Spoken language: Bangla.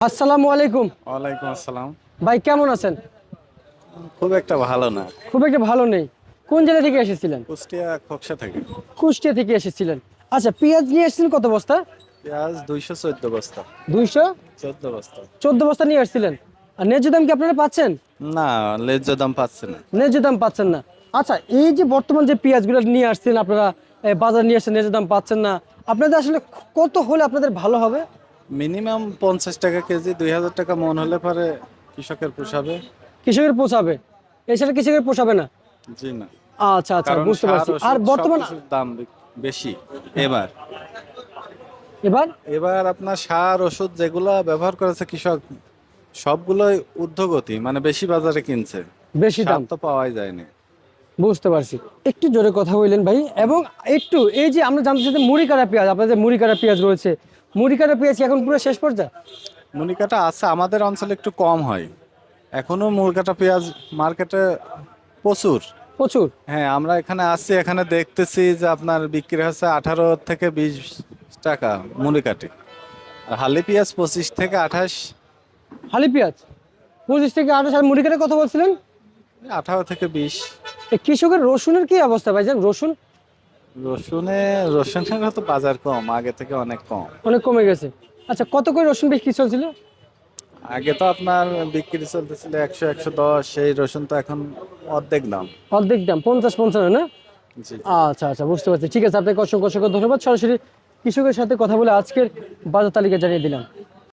আসসালামু আলাইকুম। ওয়ালাইকুম আসসালাম। ভাই কেমন আছেন? খুব একটা ভালো না। খুব একটা ভালো নেই। কোন জেলা থেকে এসেছিলেন? কুষ্টিয়া খোকসা থেকে। কুষ্টিয়া থেকে এসেছিলেন। আচ্ছা, পেঁয়াজ নিয়ে এসেছিলেন কত বস্তা? পেঁয়াজ 214 বস্তা। 214 14 বস্তা। বস্তা নিয়ে এসেছিলেন। আর ন্যায্য দাম কি আপনারা পাচ্ছেন? না, ন্যায্য দাম পাচ্ছে না। ন্যায্য দাম পাচ্ছেন না। আচ্ছা, এই যে বর্তমান যে পেঁয়াজগুলো নিয়ে আসছেন আপনারা, বাজার নিয়ে আসছেন, ন্যায্য দাম পাচ্ছেন না। আপনাদের আসলে কত হলে আপনাদের ভালো হবে? মিনিমাম 50 টাকা কেজি, 2000 টাকা মন হলে পরে কৃষকের পোষাবে। কৃষকের পোষাবে? এছাড়া কৃষকের পোষাবে না? জি না। আচ্ছা আচ্ছা, কারণ বুঝতে সার পারছি। আর ওষুধ বর্তমান সবকিছুর দাম বেশি এবার। এবার এবার আপনার সার ওষুধ যেগুলা ব্যবহার করেছে কৃষক সবগুলোই ঊর্ধ্বগতি, মানে বেশি বাজারে কিনছে। বেশি সার দাম। তো পাওয়াই যায়নি। বুঝতে পারছি। একটু জোরে কথা বললেন ভাই। এবং একটু এই যে আমরা জানতে চাই যে মুড়ি কাটা পেঁয়াজ, আপনাদের মুড়ি কাটা পেঁয়াজ রয়েছে, মুড়ি কাটা পেঁয়াজ কি এখন পুরো শেষ পর্যায়ে? মনিকাটা আছে, আমাদের অঞ্চলে একটু কম হয়। এখনো মুরগাটা পেঁয়াজ মার্কেটে প্রচুর। প্রচুর। হ্যাঁ, আমরা এখানে আসছি, এখানে দেখতেছি যে আপনার বিক্রি হচ্ছে 18 থেকে 20 টাকা মুড়ি কাটে। আর হালি পেঁয়াজ 25 থেকে 28। হালি পেঁয়াজ 25 থেকে 28। আর মুড়ি কাটা কথা বলছিলেন? 18 থেকে 20। এই কৃষকের রসুনের কি অবস্থা ভাইজান? রসুন রসুনের তো বাজার কম, আগে থেকে অনেক কম। অনেক কমে গেছে। আচ্ছা, কত করে রসুন বিক্রি চলছিল? আগে তো আপনার বিক্রি চলতেছিল 100 110, সেই রসুন তো এখন অর্ধেক দাম। অর্ধেক দাম, 50-55 না? জি জি। আচ্ছা আচ্ছা, বুঝতে পারছি। ঠিক আছে, আপনাকে অসংখ্য অসংখ্য ধন্যবাদ। সরাসরি কৃষকের সাথে কথা বলে আজকের বাজার তালিকা জানিয়ে দিলাম।